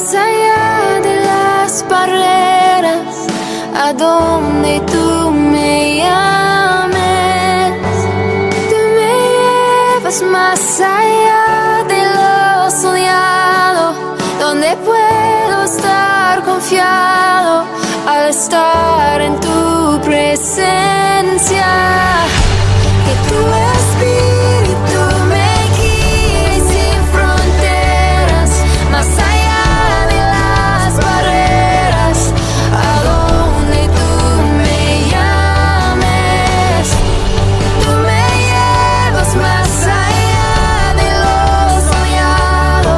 más allá de las barreras, a donde tú me llames. Tú me llevas más allá de lo soñado, donde puedo estar confiado al estar en tu presencia. Que tu espíritu me guíe sin fronteras, más allá de las barreras, a donde tú me llames. Tú me llevas más allá de lo soñado,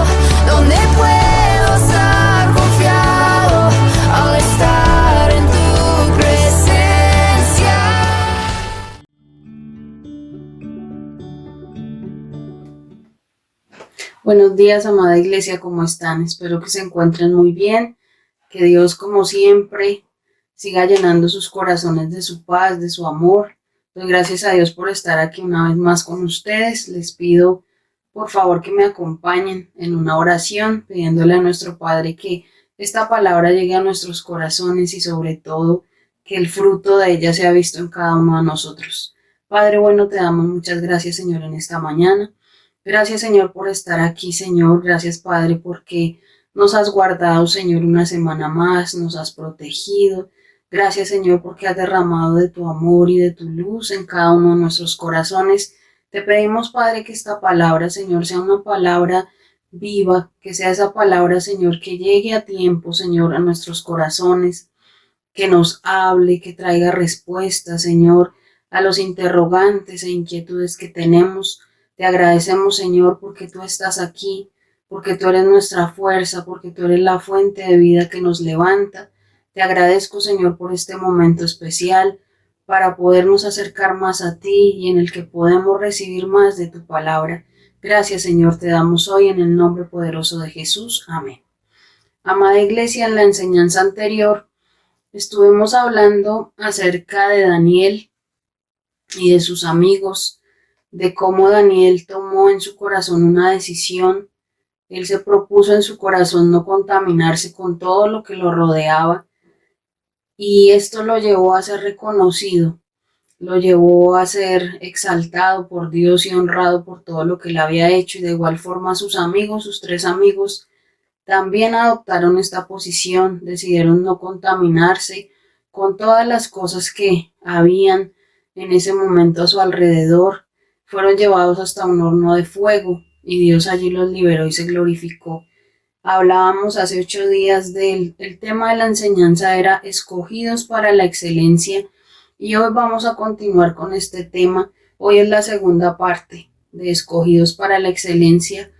donde puedo estar confiado al estar en tu presencia. Buenos días, amada iglesia, ¿cómo están? Espero que se encuentren muy bien, que Dios, como siempre, siga llenando sus corazones de su paz, de su amor. Doy gracias a Dios por estar aquí una vez más con ustedes. Les pido, por favor, que me acompañen en una oración, pidiéndole a nuestro Padre que esta palabra llegue a nuestros corazones y sobre todo que el fruto de ella sea visto en cada uno de nosotros. Padre bueno, te damos muchas gracias, Señor, en esta mañana. Gracias, Señor, por estar aquí, Señor. Gracias, Padre, porque nos has guardado, Señor, una semana más, nos has protegido. Gracias, Señor, porque has derramado de tu amor y de tu luz en cada uno de nuestros corazones. Te pedimos, Padre, que esta palabra, Señor, sea una palabra viva, que sea esa palabra, Señor, que llegue a tiempo, Señor, a nuestros corazones, que nos hable, que traiga respuestas, Señor, a los interrogantes e inquietudes que tenemos. Te agradecemos, Señor, porque tú estás aquí, porque tú eres nuestra fuerza, porque tú eres la fuente de vida que nos levanta. Te agradezco, Señor, por este momento especial para podernos acercar más a ti y en el que podemos recibir más de tu palabra. Gracias, Señor, te damos hoy en el nombre poderoso de Jesús. Amén. Amada iglesia, en la enseñanza anterior estuvimos hablando acerca de Daniel y de sus amigos, de cómo Daniel tomó en su corazón una decisión. Él se propuso en su corazón no contaminarse con todo lo que lo rodeaba y esto lo llevó a ser reconocido, lo llevó a ser exaltado por Dios y honrado por todo lo que él había hecho, y de igual forma sus amigos, sus tres amigos, también adoptaron esta posición, decidieron no contaminarse con todas las cosas que habían en ese momento a su alrededor. Fueron llevados hasta un horno de fuego y Dios allí los liberó y se glorificó. Hablábamos hace 8 días el tema de la enseñanza era escogidos para la excelencia, y hoy vamos a continuar con este tema. Hoy es la segunda parte de escogidos para la excelencia,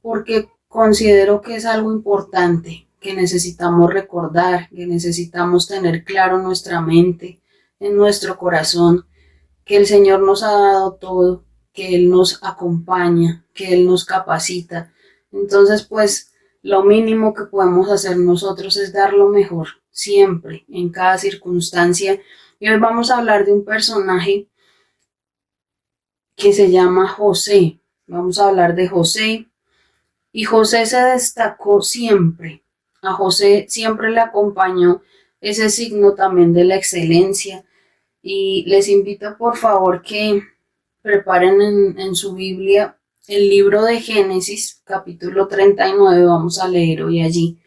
porque considero que es algo importante que necesitamos recordar, que necesitamos tener claro en nuestra mente, en nuestro corazón, que el Señor nos ha dado todo, que Él nos acompaña, que Él nos capacita. Entonces, pues, lo mínimo que podemos hacer nosotros es dar lo mejor, siempre, en cada circunstancia. Y hoy vamos a hablar de un personaje que se llama José. Vamos a hablar de José. Y José se destacó siempre. A José siempre le acompañó ese signo también de la excelencia. Y les invito, por favor, que preparen en su Biblia el libro de Génesis, capítulo 39, vamos a leer hoy allí.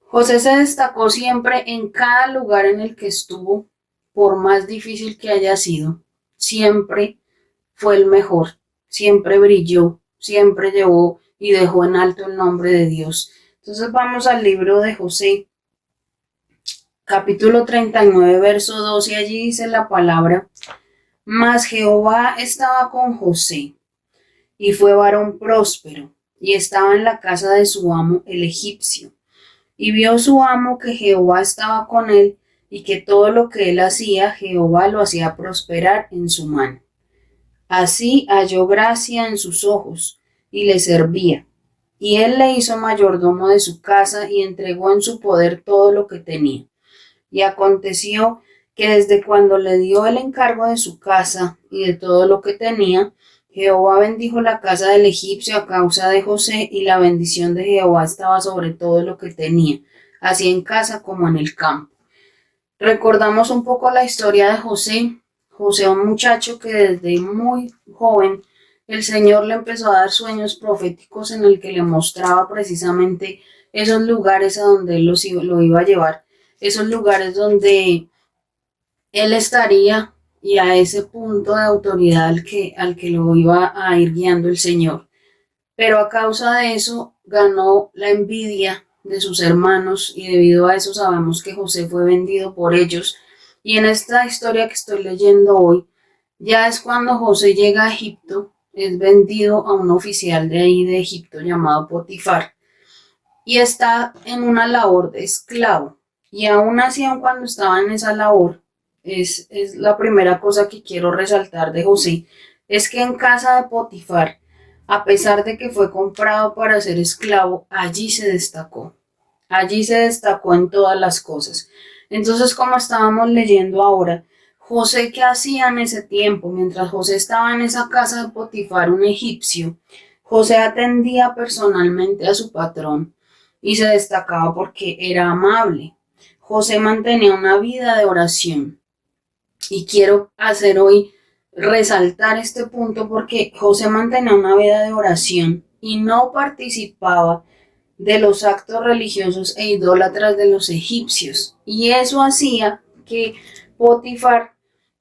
José se destacó siempre en cada lugar en el que estuvo, por más difícil que haya sido. Siempre fue el mejor, siempre brilló, siempre llevó y dejó en alto el nombre de Dios. Entonces vamos al libro de José, capítulo 39, verso 2, y allí dice la palabra: Mas Jehová estaba con José, y fue varón próspero, y estaba en la casa de su amo el egipcio. Y vio su amo que Jehová estaba con él, y que todo lo que él hacía, Jehová lo hacía prosperar en su mano. Así halló gracia en sus ojos, y le servía. Y él le hizo mayordomo de su casa, y entregó en su poder todo lo que tenía. Y aconteció que desde cuando le dio el encargo de su casa y de todo lo que tenía, Jehová bendijo la casa del egipcio a causa de José, y la bendición de Jehová estaba sobre todo lo que tenía, así en casa como en el campo. Recordamos un poco la historia de José. José, un muchacho que desde muy joven el Señor le empezó a dar sueños proféticos en el que le mostraba precisamente esos lugares a donde él lo iba a llevar, esos lugares donde él estaría y a ese punto de autoridad al que lo iba a ir guiando el Señor. Pero a causa de eso ganó la envidia de sus hermanos y debido a eso sabemos que José fue vendido por ellos. Y en esta historia que estoy leyendo hoy, ya es cuando José llega a Egipto, es vendido a un oficial de ahí de Egipto llamado Potifar y está en una labor de esclavo. Y aún así, aun cuando estaba en esa labor, es la primera cosa que quiero resaltar de José, es que en casa de Potifar, a pesar de que fue comprado para ser esclavo, allí se destacó. Allí se destacó en todas las cosas. Entonces, como estábamos leyendo ahora, José, ¿qué hacía en ese tiempo? Mientras José estaba en esa casa de Potifar, un egipcio, José atendía personalmente a su patrón y se destacaba porque era amable. José mantenía una vida de oración. Y quiero hacer hoy resaltar este punto porque José mantenía una vida de oración y no participaba de los actos religiosos e idólatras de los egipcios. Y eso hacía que Potifar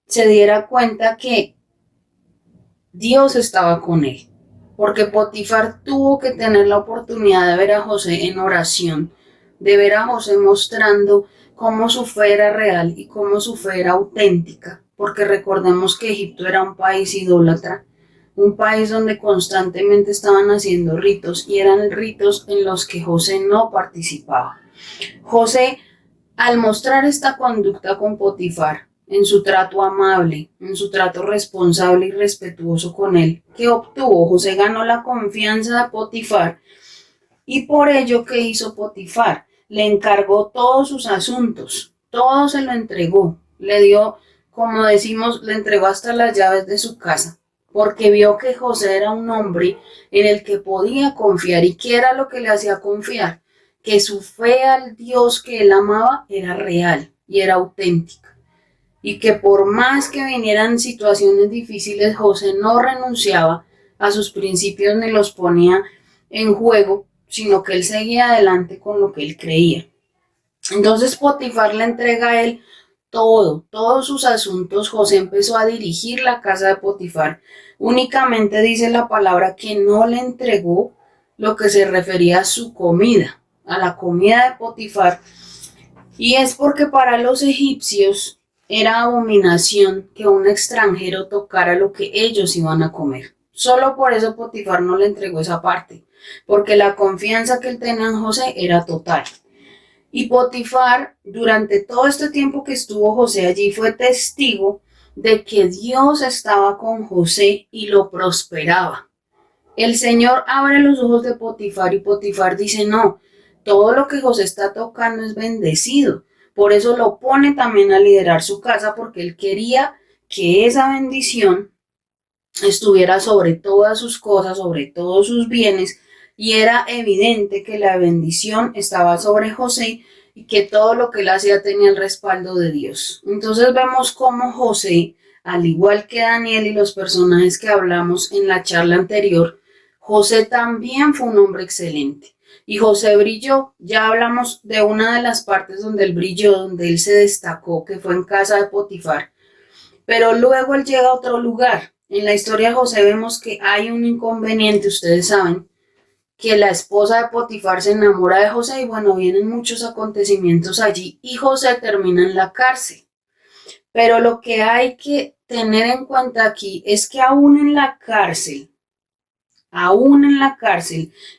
se diera cuenta que Dios estaba con él. Porque Potifar tuvo que tener la oportunidad de ver a José en oración, de ver a José mostrando cómo su fe era real y cómo su fe era auténtica, porque recordemos que Egipto era un país idólatra, un país donde constantemente estaban haciendo ritos y eran ritos en los que José no participaba. José, al mostrar esta conducta con Potifar, en su trato amable, en su trato responsable y respetuoso con él, ¿qué obtuvo? José ganó la confianza de Potifar y por ello, ¿qué hizo Potifar? Le encargó todos sus asuntos, todo se lo entregó, le dio, como decimos, le entregó hasta las llaves de su casa, porque vio que José era un hombre en el que podía confiar. ¿Y qué era lo que le hacía confiar? Que su fe al Dios que él amaba era real y era auténtica. Y que por más que vinieran situaciones difíciles, José no renunciaba a sus principios ni los ponía en juego, sino que él seguía adelante con lo que él creía. Entonces Potifar le entrega a él todos sus asuntos. José empezó a dirigir la casa de Potifar. Únicamente dice la palabra que no le entregó lo que se refería a su comida, a la comida de Potifar. Y es porque para los egipcios era abominación que un extranjero tocara lo que ellos iban a comer. Solo por eso Potifar no le entregó esa parte, porque la confianza que él tenía en José era total. Y Potifar, durante todo este tiempo que estuvo José allí, fue testigo de que Dios estaba con José y lo prosperaba. El Señor abre los ojos de Potifar y Potifar dice, no, todo lo que José está tocando es bendecido. Por eso lo pone también a liderar su casa, porque él quería que esa bendición estuviera sobre todas sus cosas, sobre todos sus bienes, y era evidente que la bendición estaba sobre José y que todo lo que él hacía tenía el respaldo de Dios. Entonces vemos cómo José, al igual que Daniel y los personajes que hablamos en la charla anterior, José también fue un hombre excelente. Y José brilló. Ya hablamos de una de las partes donde él brilló, donde él se destacó, que fue en casa de Potifar. Pero luego él llega a otro lugar. En la historia de José vemos que hay un inconveniente, ustedes saben, que la esposa de Potifar se enamora de José y bueno, vienen muchos acontecimientos allí y José termina en la cárcel. Pero lo que hay que tener en cuenta aquí es que aún en la cárcel,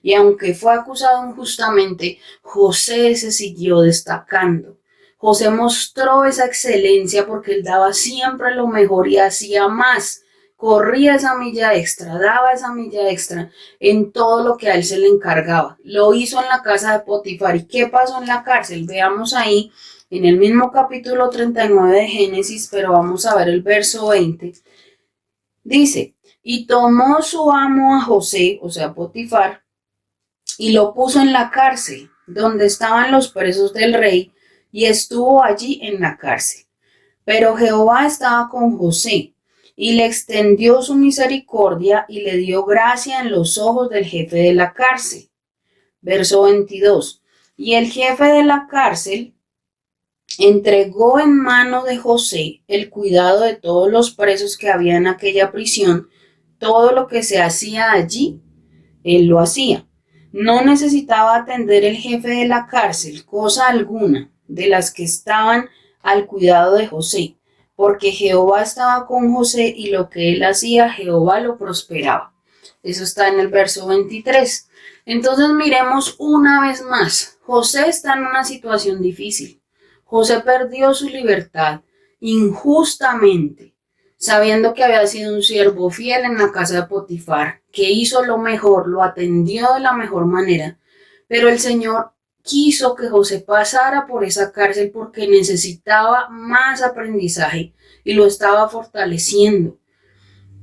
y aunque fue acusado injustamente, José se siguió destacando. José mostró esa excelencia porque él daba siempre lo mejor y hacía más. Corría esa milla extra, daba esa milla extra en todo lo que a él se le encargaba. Lo hizo en la casa de Potifar. ¿Y qué pasó en la cárcel? Veamos ahí en el mismo capítulo 39 de Génesis, pero vamos a ver el verso 20. Dice, Y tomó su amo a José, o sea, Potifar, y lo puso en la cárcel, donde estaban los presos del rey, y estuvo allí en la cárcel. Pero Jehová estaba con José, y le extendió su misericordia, y le dio gracia en los ojos del jefe de la cárcel. Verso 22. Y el jefe de la cárcel entregó en mano de José el cuidado de todos los presos que había en aquella prisión. Todo lo que se hacía allí, él lo hacía. No necesitaba atender el jefe de la cárcel cosa alguna de las que estaban al cuidado de José, porque Jehová estaba con José y lo que él hacía, Jehová lo prosperaba. Eso está en el verso 23. Entonces miremos una vez más. José está en una situación difícil. José perdió su libertad injustamente, sabiendo que había sido un siervo fiel en la casa de Potifar, que hizo lo mejor, lo atendió de la mejor manera, pero el Señor quiso que José pasara por esa cárcel porque necesitaba más aprendizaje y lo estaba fortaleciendo.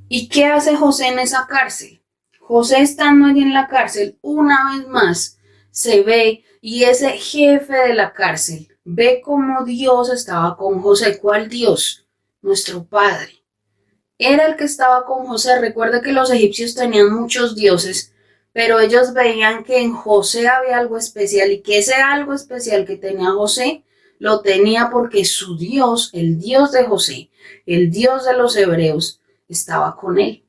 ¿Y qué hace José en esa cárcel? José, estando allí en la cárcel, una vez más se ve, y ese jefe de la cárcel ve cómo Dios estaba con José. ¿Cuál Dios? Nuestro Padre. Era el que estaba con José. Recuerda que los egipcios tenían muchos dioses, pero ellos veían que en José había algo especial, y que ese algo especial que tenía José lo tenía porque su Dios, el Dios de José, el Dios de los hebreos, estaba con él.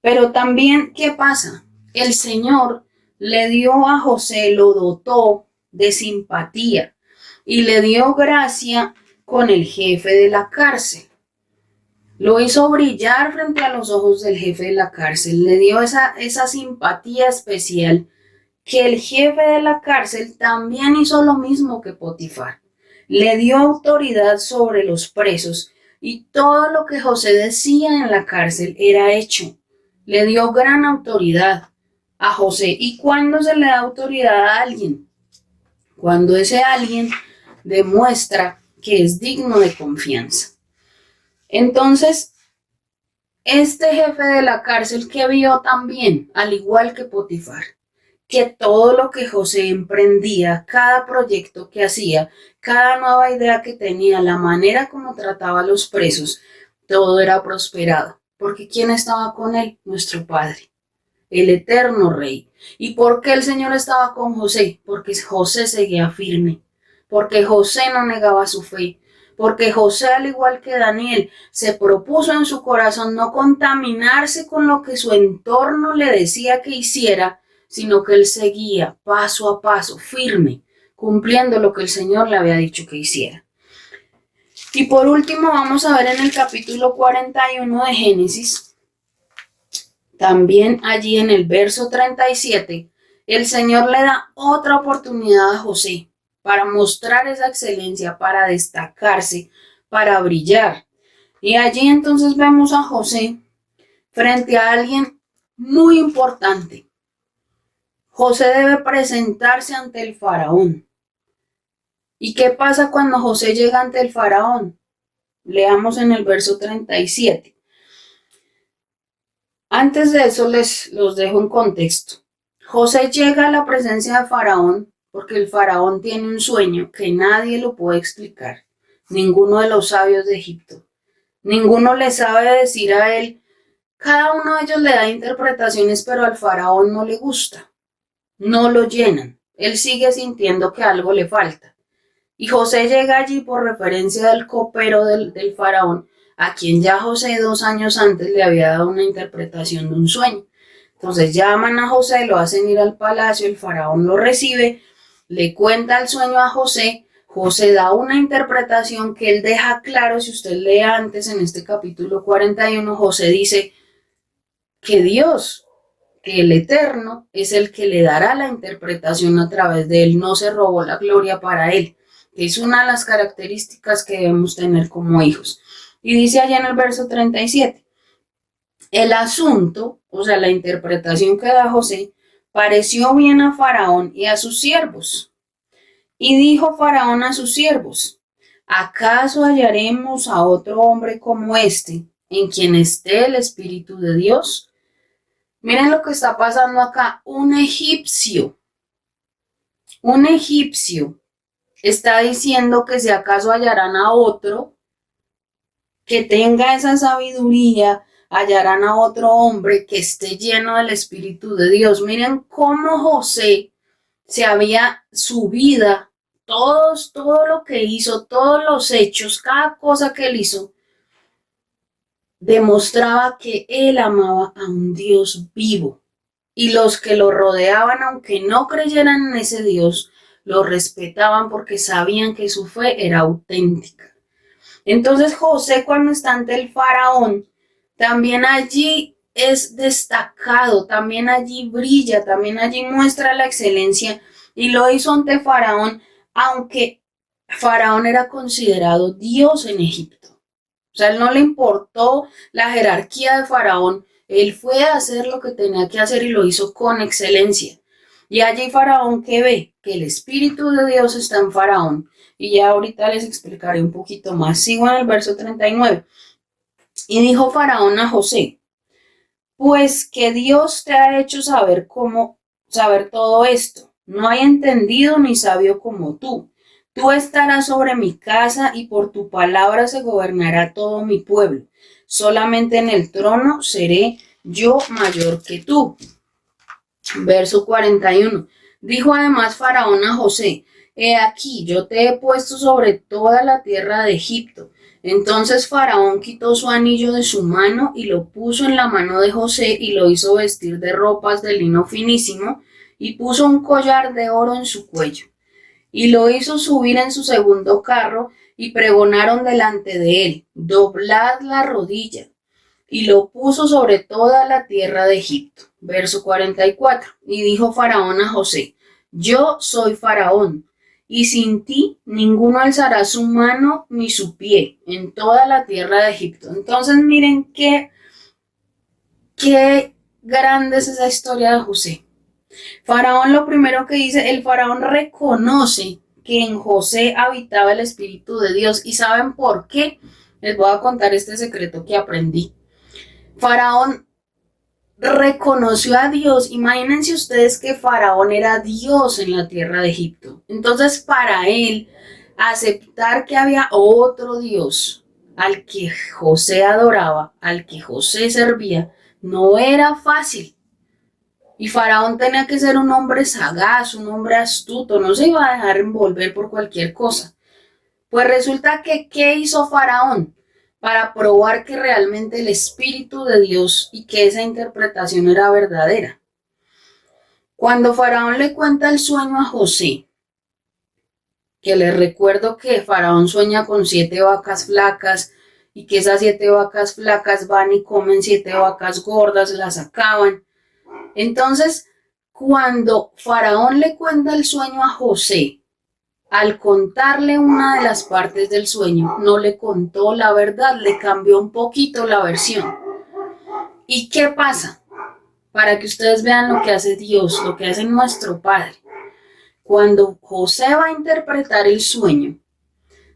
Pero también, ¿qué pasa? El Señor le dio a José, lo dotó de simpatía y le dio gracia con el jefe de la cárcel. Lo hizo brillar frente a los ojos del jefe de la cárcel, le dio esa simpatía especial, que el jefe de la cárcel también hizo lo mismo que Potifar. Le dio autoridad sobre los presos, y todo lo que José decía en la cárcel era hecho. Le dio gran autoridad a José. ¿Y cuándo se le da autoridad a alguien? Cuando ese alguien demuestra que es digno de confianza. Entonces, este jefe de la cárcel, que vio también, al igual que Potifar, que todo lo que José emprendía, cada proyecto que hacía, cada nueva idea que tenía, la manera como trataba a los presos, todo era prosperado. Porque ¿quién estaba con él? Nuestro Padre, el eterno Rey. ¿Y por qué el Señor estaba con José? Porque José seguía firme, porque José no negaba su fe, porque José, al igual que Daniel, se propuso en su corazón no contaminarse con lo que su entorno le decía que hiciera, sino que él seguía paso a paso, firme, cumpliendo lo que el Señor le había dicho que hiciera. Y por último vamos a ver en el capítulo 41 de Génesis, también allí en el verso 37, el Señor le da otra oportunidad a José para mostrar esa excelencia, para destacarse, para brillar. Y allí entonces vemos a José frente a alguien muy importante. José debe presentarse ante el faraón. ¿Y qué pasa cuando José llega ante el faraón? Leamos en el verso 37. Antes de eso los dejo en contexto. José llega a la presencia de faraón porque el faraón tiene un sueño que nadie lo puede explicar. Ninguno de los sabios de Egipto. Ninguno le sabe decir a él. Cada uno de ellos le da interpretaciones, pero al faraón no le gusta. No lo llenan. Él sigue sintiendo que algo le falta. Y José llega allí por referencia del copero del faraón, a quien ya José 2 años antes le había dado una interpretación de un sueño. Entonces llaman a José, lo hacen ir al palacio, el faraón lo recibe, le cuenta el sueño a José, José da una interpretación que él deja claro. Si usted lee antes en este capítulo 41, José dice que Dios, que el Eterno, es el que le dará la interpretación a través de él, no se robó la gloria para él. Es una de las características que debemos tener como hijos. Y dice allá en el verso 37, el asunto, o sea, la interpretación que da José, pareció bien a Faraón y a sus siervos. Y dijo Faraón a sus siervos, ¿acaso hallaremos a otro hombre como este, en quien esté el Espíritu de Dios. Miren lo que está pasando acá. Un egipcio está diciendo que si acaso hallarán a otro que tenga esa sabiduría, hallarán a otro hombre que esté lleno del Espíritu de Dios. Miren cómo José su vida, todo lo que hizo, todos los hechos, cada cosa que él hizo, demostraba que él amaba a un Dios vivo. Y los que lo rodeaban, aunque no creyeran en ese Dios, lo respetaban porque sabían que su fe era auténtica. Entonces José, cuando está ante el faraón, también allí es destacado, también allí brilla, también allí muestra la excelencia, y lo hizo ante faraón, aunque faraón era considerado Dios en Egipto. O sea, él no le importó la jerarquía de faraón, él fue a hacer lo que tenía que hacer y lo hizo con excelencia. Y allí faraón, ¿qué ve? Que el Espíritu de Dios está en faraón. Y ya ahorita les explicaré un poquito más. Sigo en el verso 39. Y dijo faraón a José: pues que Dios te ha hecho saber todo esto. No hay entendido ni sabio como tú. Tú estarás sobre mi casa y por tu palabra se gobernará todo mi pueblo. Solamente en el trono seré yo mayor que tú. Verso 41. Dijo además faraón a José: he aquí, yo te he puesto sobre toda la tierra de Egipto. Entonces faraón quitó su anillo de su mano y lo puso en la mano de José y lo hizo vestir de ropas de lino finísimo y puso un collar de oro en su cuello. Y lo hizo subir en su segundo carro y pregonaron delante de él: doblad la rodilla. Y lo puso sobre toda la tierra de Egipto. Verso 44. Y dijo faraón a José: yo soy faraón, y sin ti ninguno alzará su mano ni su pie en toda la tierra de Egipto. Entonces miren qué grande es esa historia de José. Faraón, lo primero que dice, el faraón reconoce que en José habitaba el Espíritu de Dios. ¿Y saben por qué? Les voy a contar este secreto que aprendí. Faraón reconoció a Dios. Imagínense ustedes que Faraón era Dios en la tierra de Egipto. Entonces, para él, aceptar que había otro Dios al que José adoraba, al que José servía, no era fácil. Y Faraón tenía que ser un hombre sagaz, un hombre astuto, no se iba a dejar envolver por cualquier cosa. Pues resulta que, ¿qué hizo Faraón? Para probar que realmente el Espíritu de Dios y que esa interpretación era verdadera. Cuando Faraón le cuenta el sueño a José, que les recuerdo que Faraón sueña con 7 vacas flacas y que esas 7 vacas flacas van y comen 7 vacas gordas, las acaban. Entonces, cuando Faraón le cuenta el sueño a José, al contarle una de las partes del sueño, no le contó la verdad, le cambió un poquito la versión. ¿Y qué pasa? Para que ustedes vean lo que hace Dios, lo que hace nuestro Padre. Cuando José va a interpretar el sueño,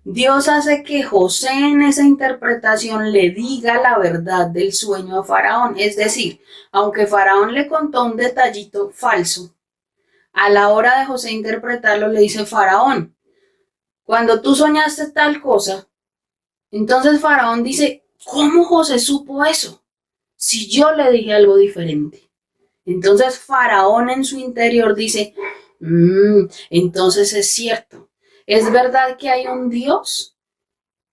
Dios hace que José en esa interpretación le diga la verdad del sueño a Faraón. Es decir, aunque Faraón le contó un detallito falso, a la hora de José interpretarlo le dice: Faraón, cuando tú soñaste tal cosa, entonces Faraón dice: ¿cómo José supo eso? Si yo le dije algo diferente. Entonces Faraón en su interior dice: entonces es cierto. Es verdad que hay un Dios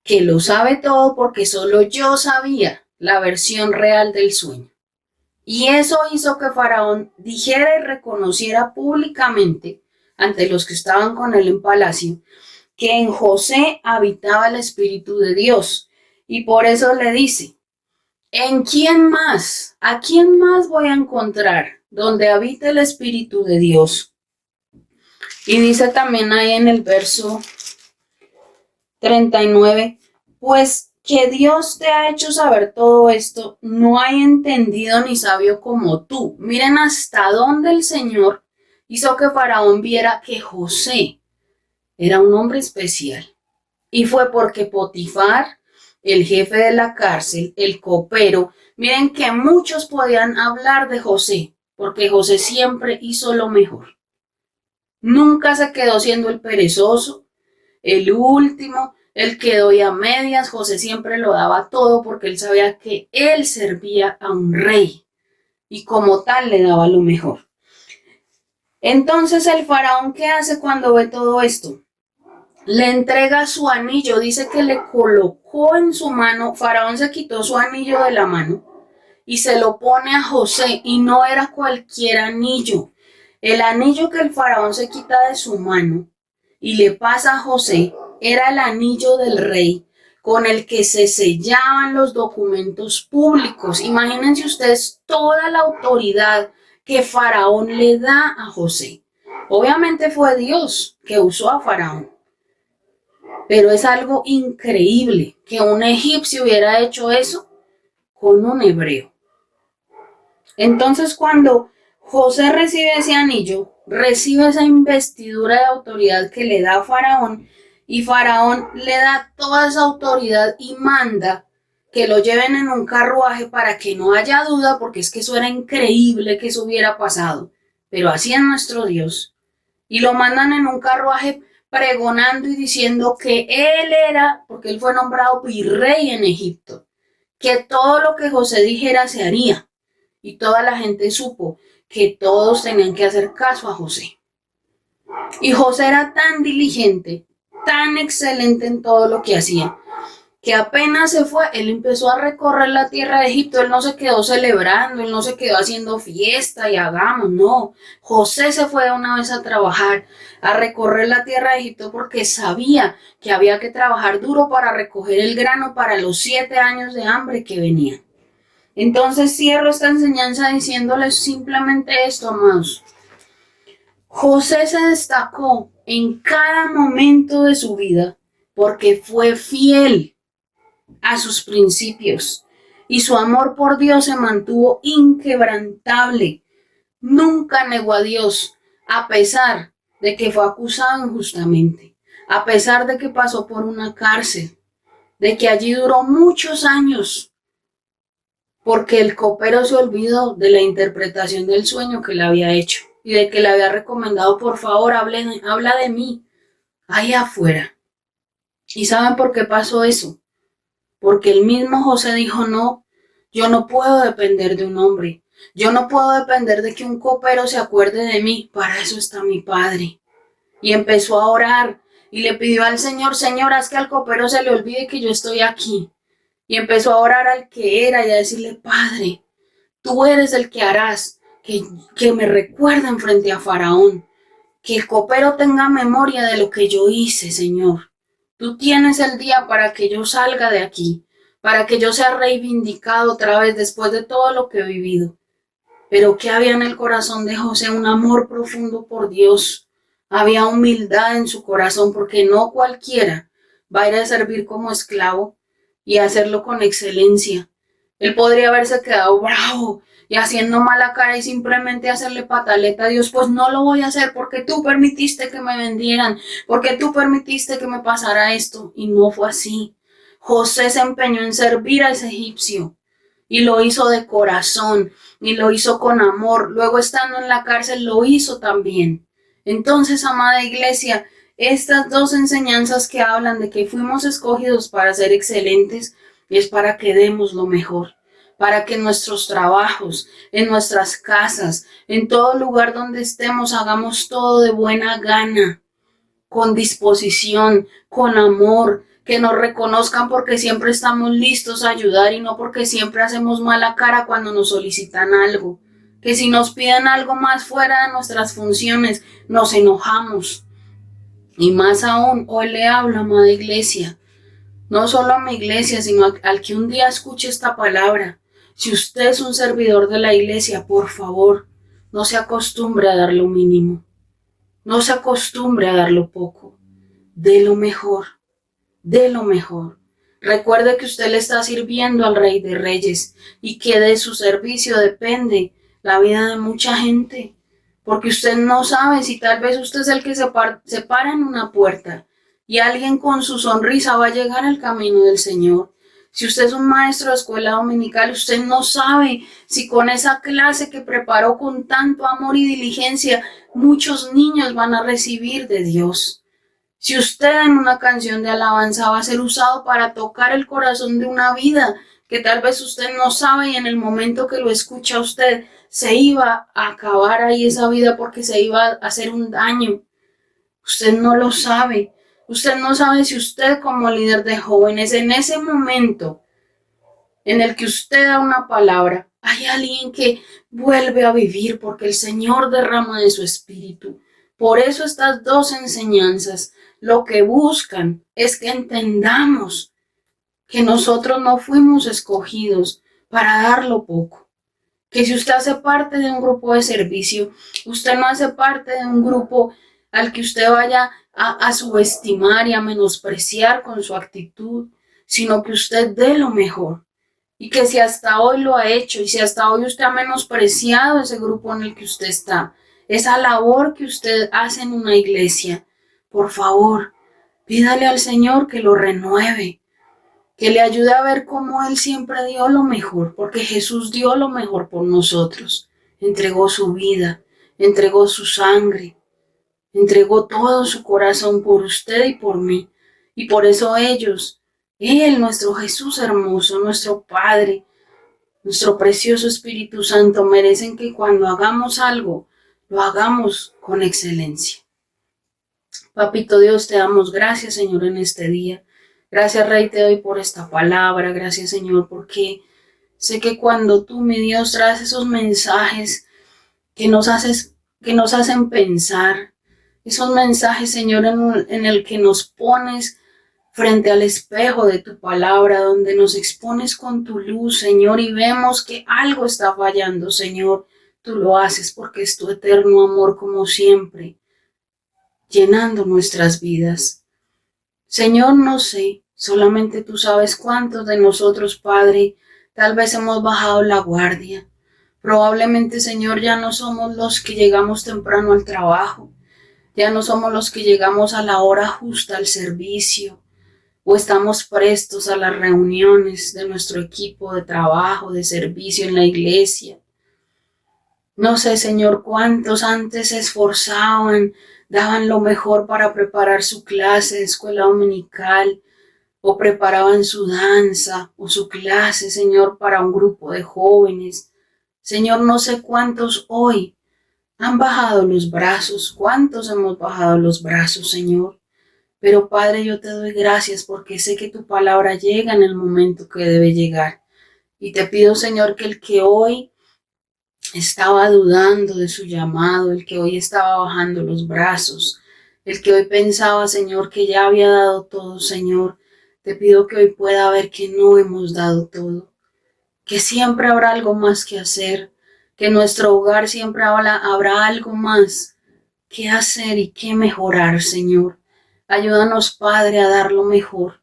que lo sabe todo porque solo yo sabía la versión real del sueño. Y eso hizo que Faraón dijera y reconociera públicamente ante los que estaban con él en palacio que en José habitaba el Espíritu de Dios. Y por eso le dice: ¿en quién más? ¿A quién más voy a encontrar donde habita el Espíritu de Dios? Y dice también ahí en el verso 39, pues que Dios te ha hecho saber todo esto, no hay entendido ni sabio como tú. Miren hasta dónde el Señor hizo que Faraón viera que José era un hombre especial. Y fue porque Potifar, el jefe de la cárcel, el copero. Miren que muchos podían hablar de José, porque José siempre hizo lo mejor. Nunca se quedó siendo el perezoso, el último, el que doy a medias. José siempre lo daba todo porque él sabía que él servía a un rey y como tal le daba lo mejor. Entonces el faraón, ¿qué hace cuando ve todo esto? Le entrega su anillo, dice que le colocó en su mano. Faraón se quitó su anillo de la mano y se lo pone a José, y no era cualquier anillo. El anillo que el faraón se quita de su mano y le pasa a José era el anillo del rey con el que se sellaban los documentos públicos. Imagínense ustedes toda la autoridad que Faraón le da a José. Obviamente fue Dios que usó a Faraón, pero es algo increíble que un egipcio hubiera hecho eso con un hebreo. Entonces, cuando José recibe ese anillo, recibe esa investidura de autoridad que le da a Faraón, y Faraón le da toda esa autoridad y manda que lo lleven en un carruaje para que no haya duda, porque es que eso era increíble que eso hubiera pasado, pero así es nuestro Dios. Y lo mandan en un carruaje pregonando y diciendo que él era, porque él fue nombrado virrey en Egipto, que todo lo que José dijera se haría. Y toda la gente supo que todos tenían que hacer caso a José. Y José era tan diligente, tan excelente en todo lo que hacía, que apenas se fue, él empezó a recorrer la tierra de Egipto. Él no se quedó celebrando, él no se quedó haciendo fiesta y hagamos, no. José se fue de una vez a trabajar, a recorrer la tierra de Egipto, porque sabía que había que trabajar duro para recoger el grano para los 7 años de hambre que venían. Entonces cierro esta enseñanza diciéndoles simplemente esto, amados. José se destacó en cada momento de su vida porque fue fiel a sus principios y su amor por Dios se mantuvo inquebrantable. Nunca negó a Dios, a pesar de que fue acusado injustamente, a pesar de que pasó por una cárcel, de que allí duró muchos años, porque el copero se olvidó de la interpretación del sueño que le había hecho y de que le había recomendado, por favor, habla de mí ahí afuera. ¿Y saben por qué pasó eso? Porque el mismo José dijo, no, yo no puedo depender de un hombre, yo no puedo depender de que un copero se acuerde de mí, para eso está mi padre. Y empezó a orar y le pidió al Señor, Señor, haz que al copero se le olvide que yo estoy aquí. Y empezó a orar al que era y a decirle, Padre, tú eres el que harás que me recuerden frente a Faraón, que el copero tenga memoria de lo que yo hice, Señor. Tú tienes el día para que yo salga de aquí, para que yo sea reivindicado otra vez después de todo lo que he vivido. Pero ¿qué había en el corazón de José? Un amor profundo por Dios. Había humildad en su corazón, porque no cualquiera va a ir a servir como esclavo y hacerlo con excelencia. Él podría haberse quedado bravo y haciendo mala cara y simplemente hacerle pataleta a Dios, pues no lo voy a hacer porque tú permitiste que me vendieran, porque tú permitiste que me pasara esto. Y no fue así. José se empeñó en servir a ese egipcio y lo hizo de corazón y lo hizo con amor. Luego, estando en la cárcel, lo hizo también. Entonces, amada iglesia, estas dos enseñanzas que hablan de que fuimos escogidos para ser excelentes es para que demos lo mejor, para que en nuestros trabajos, en nuestras casas, en todo lugar donde estemos, hagamos todo de buena gana, con disposición, con amor, que nos reconozcan porque siempre estamos listos a ayudar y no porque siempre hacemos mala cara cuando nos solicitan algo. Que si nos piden algo más fuera de nuestras funciones, nos enojamos. Y más aún, hoy le hablo, amada iglesia, no solo a mi iglesia, sino al que un día escuche esta palabra. Si usted es un servidor de la iglesia, por favor, no se acostumbre a dar lo mínimo. No se acostumbre a dar lo poco. Dé lo mejor. Dé lo mejor. Recuerde que usted le está sirviendo al Rey de Reyes y que de su servicio depende la vida de mucha gente. Porque usted no sabe si tal vez usted es el que se para en una puerta y alguien con su sonrisa va a llegar al camino del Señor. Si usted es un maestro de escuela dominical, usted no sabe si con esa clase que preparó con tanto amor y diligencia, muchos niños van a recibir de Dios. Si usted en una canción de alabanza va a ser usado para tocar el corazón de una vida que tal vez usted no sabe y en el momento que lo escucha usted se iba a acabar ahí esa vida porque se iba a hacer un daño. Usted no lo sabe. Usted no sabe si usted como líder de jóvenes en ese momento en el que usted da una palabra, hay alguien que vuelve a vivir porque el Señor derrama de su espíritu. Por eso estas dos enseñanzas lo que buscan es que entendamos que nosotros no fuimos escogidos para dar lo poco. Que si usted hace parte de un grupo de servicio, usted no hace parte de un grupo al que usted vaya a subestimar y a menospreciar con su actitud, sino que usted dé lo mejor. Y que si hasta hoy lo ha hecho y si hasta hoy usted ha menospreciado ese grupo en el que usted está, esa labor que usted hace en una iglesia, por favor, pídale al Señor que lo renueve, que le ayude a ver cómo Él siempre dio lo mejor, porque Jesús dio lo mejor por nosotros. Entregó su vida, entregó su sangre, entregó todo su corazón por usted y por mí. Y por eso ellos, Él, nuestro Jesús hermoso, nuestro Padre, nuestro precioso Espíritu Santo, merecen que cuando hagamos algo, lo hagamos con excelencia. Papito Dios, te damos gracias, Señor, en este día. Gracias, Rey, te doy por esta palabra. Gracias, Señor, porque sé que cuando tú, mi Dios, traes esos mensajes que nos hacen pensar, esos mensajes, Señor, en el que nos pones frente al espejo de tu palabra, donde nos expones con tu luz, Señor, y vemos que algo está fallando, Señor. Tú lo haces porque es tu eterno amor como siempre, llenando nuestras vidas. Señor, no sé, solamente tú sabes cuántos de nosotros, Padre, tal vez hemos bajado la guardia. Probablemente, Señor, ya no somos los que llegamos temprano al trabajo, ya no somos los que llegamos a la hora justa al servicio, o estamos prestos a las reuniones de nuestro equipo de trabajo, de servicio en la iglesia. No sé, Señor, cuántos antes se esforzaban, daban lo mejor para preparar su clase de escuela dominical, o preparaban su danza o su clase, Señor, para un grupo de jóvenes. Señor, no sé cuántos hoy han bajado los brazos, cuántos hemos bajado los brazos, Señor. Pero Padre, yo te doy gracias porque sé que tu palabra llega en el momento que debe llegar. Y te pido, Señor, que el que hoy estaba dudando de su llamado, el que hoy estaba bajando los brazos, el que hoy pensaba, Señor, que ya había dado todo, Señor, te pido que hoy pueda ver que no hemos dado todo, que siempre habrá algo más que hacer, que en nuestro hogar siempre habrá algo más que hacer y que mejorar, Señor. Ayúdanos, Padre, a dar lo mejor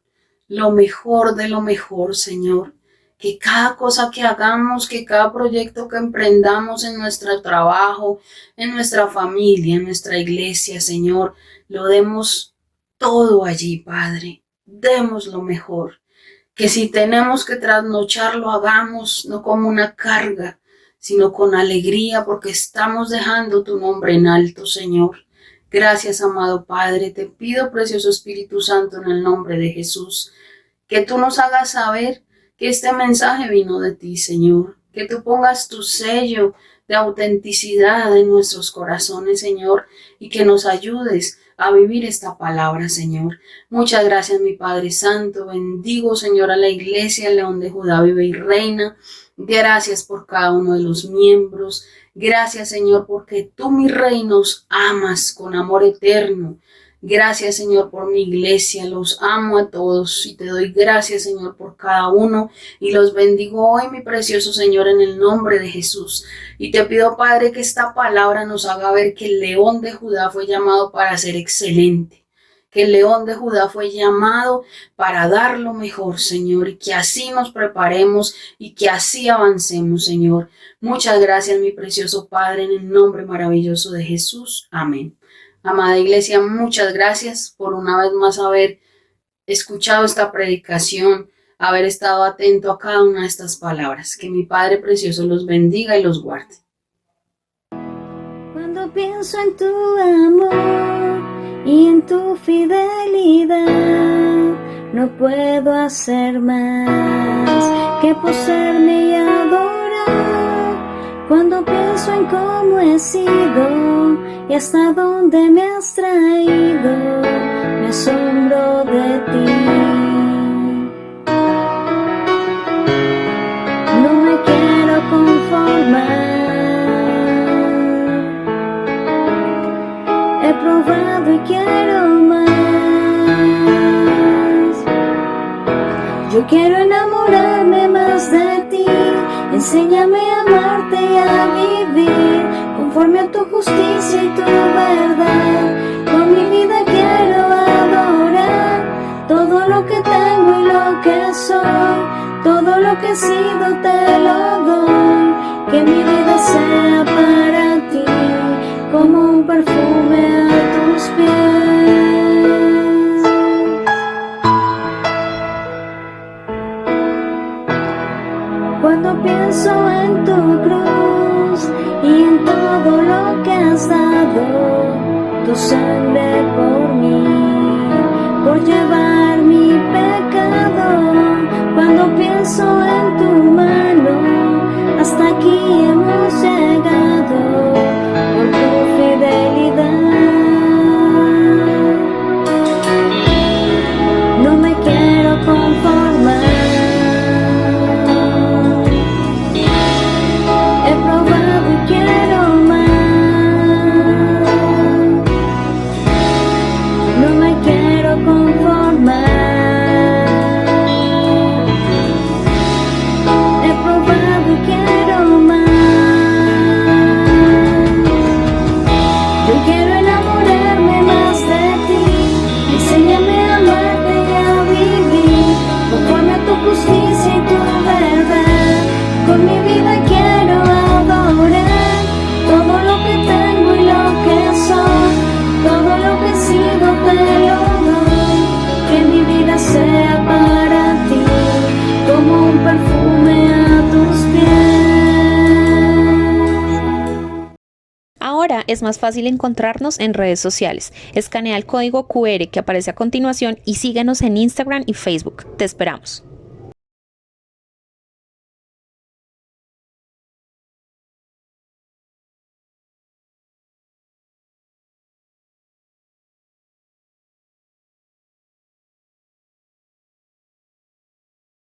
de lo mejor, Señor. Que cada cosa que hagamos, que cada proyecto que emprendamos en nuestro trabajo, en nuestra familia, en nuestra iglesia, Señor, lo demos todo allí, Padre. Demos lo mejor. Que si tenemos que trasnochar, lo hagamos no como una carga, sino con alegría, porque estamos dejando tu nombre en alto, Señor. Gracias, amado Padre. Te pido, precioso Espíritu Santo, en el nombre de Jesús, que tú nos hagas saber que este mensaje vino de ti, Señor. Que tú pongas tu sello de autenticidad en nuestros corazones, Señor, y que nos ayudes a vivir esta palabra, Señor. Muchas gracias, mi Padre Santo. Bendigo, Señor, a la iglesia León de Judá vive y reina. Gracias por cada uno de los miembros. Gracias, Señor, porque tú, mi Rey, nos amas con amor eterno. Gracias, Señor, por mi iglesia. Los amo a todos y te doy gracias, Señor, por cada uno. Y los bendigo hoy, mi precioso Señor, en el nombre de Jesús. Y te pido, Padre, que esta palabra nos haga ver que el León de Judá fue llamado para ser excelente. Que el León de Judá fue llamado para dar lo mejor, Señor, y que así nos preparemos y que así avancemos, Señor. Muchas gracias, mi precioso Padre, en el nombre maravilloso de Jesús. Amén. Amada iglesia, muchas gracias por una vez más haber escuchado esta predicación, haber estado atento a cada una de estas palabras. Que mi Padre Precioso los bendiga y los guarde. Cuando pienso en tu amor y en tu fidelidad, no puedo hacer más que postrarme y adorar. Cuando pienso en cómo he sido y hasta dónde me has traído, me asombro de ti. No me quiero conformar. He probado y quiero más. Yo quiero enamorarme más de ti. Enséñame a amarte y a vivir conforme a tu justicia y tu verdad. Con mi vida quiero adorar todo lo que tengo y lo que soy. Todo lo que he sido te lo doy. Que mi vida sea para ti como un perfume a tus pies. Cuando pienso en tu cruz y en todo lo que has dado, tu sangre por mí, por llevar mi pecado. Cuando pienso en tu mano, hasta aquí hemos llegado por tu fidelidad. No me quiero conformar. He probado y quiero más. No me quiero conformar. He probado y quiero más. Yo quiero enamorarme más de ti. Enséñame a amarte y a vivir conforme a tu justicia y tu verdad. Con mi vida quiero adorar todo lo que tengo y lo que soy. Todo lo que he sido te lo doy. Que mi vida sea para ti como un perfume a tus pies. Ahora es más fácil encontrarnos en redes sociales. Escanea el código QR que aparece a continuación y síguenos en Instagram y Facebook. Te esperamos.